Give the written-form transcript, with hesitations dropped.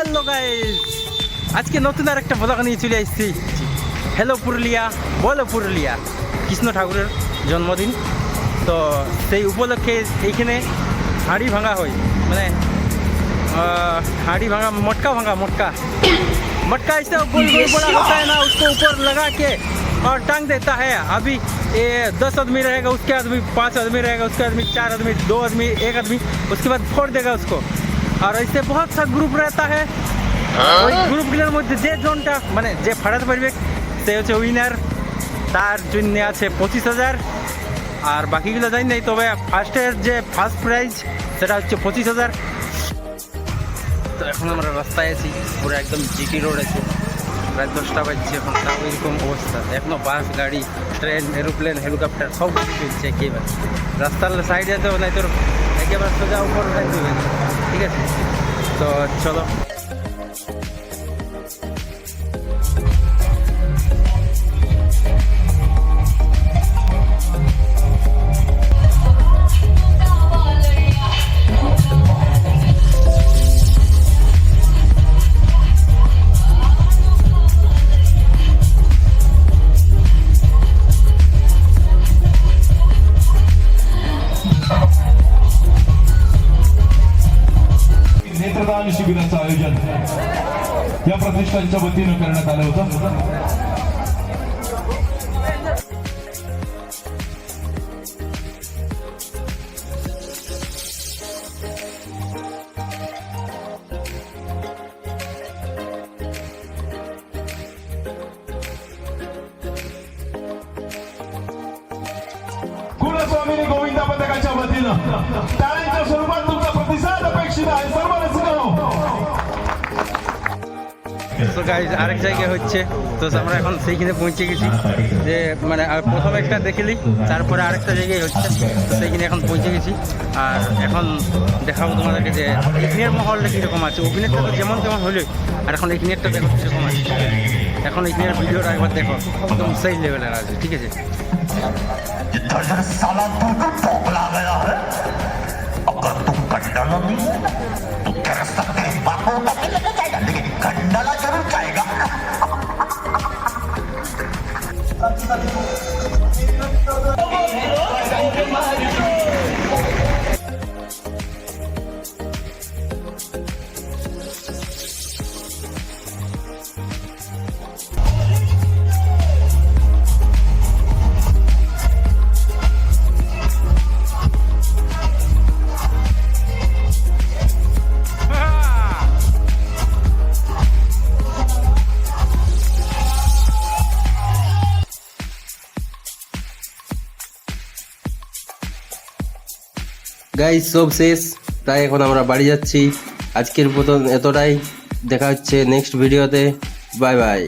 Hello guys, আজকে নতুন আর একটা ব্লগ নিয়ে চলে আসছি। হ্যালো পুরুলিয়া, বলো পুরুলিয়া। কৃষ্ণ ঠাকুরের জন্মদিন, তো সেই উপলক্ষে এইখানে হাঁড়ি ভাঙা হয়, মানে हाड़ी भांगा मटका मटका ऐसे गोल गोल बड़ा होता है ना, उसको ऊपर लगा के और टांग देता है। अभी ये 10 आदमी रहेगा, उसके आदमी 5 आदमी रहेगा, उसके आदमी 4 आदमी, 2 आदमी, 1 आदमी, उसके बाद फोड़ देगा उसको। और ऐसे बहुत सा ग्रुप रहता है। ওই গ্রুপগুলোর মধ্যে যে জনটা মানে যে ফাড়াতে পারবে সে হচ্ছে উইনার। তার জন্য আছে 25,000, আর বাকিগুলো জানি নাই, তবে ফার্স্টের যে ফার্স্ট প্রাইজ সেটা হচ্ছে 25,000। তো এখন আমরা রাস্তায় আছি, পুরো একদম জিটি রোড আছে, প্রায় 10টা বাজছে এখন, তাও এরকম অবস্থা। এখনও বাস, গাড়ি, ট্রেন, এরোপ্লেন, হেলিকপ্টার সব কিছু চলছে একেবারে। রাস্তার সাইডে তো নাই তোর একেবারে সোজা উপর উঠাই দেবে, ঠিক আছে? তো চলো। नेत्रदान शिबिराचं आयोजन या प्रतिष्ठानच्या वतीनं करण्यात आलं होतं। कुलस्वामिनी गोविंदा पथकाच्या वतीनं टाळ्यांच्या स्वरूपात तुमचा प्रतिसाद अपेक्षित आहे सर्व रसिकांनो। তো গাইজ আরেক জায়গায় হচ্ছে, তো আমরা এখন সেইখানে পৌঁছে গেছি। যে মানে প্রথম একটা দেখলি, তারপরে আরেকটা জায়গায় হচ্ছে, সেইখানে এখন পৌঁছে গেছি। আর এখন দেখাবো তোমাদেরকে যে এখানের মহলটা কীরকম আছে। অভিনেতা তো যেমন তেমন হলে, আর এখন এখানেরটা দেখো কীরকম আছে। এখন এখানের ভিডিওটা একবার দেখো, একদম সেই লেভেলের আছে, ঠিক আছে? साला बिल्कुल पगला गया है। अगर तुम कंडला नहीं है तो तेरे सकते बापों का भी लेके जाएगा, लेकिन कंडला जरूर जाएगा। গাইস সব শেষ, তাই এখন আমরা বাড়ি যাচ্ছি। আজকের মতন এতটাই, দেখা হচ্ছে নেক্সট ভিডিওতে। Bye bye.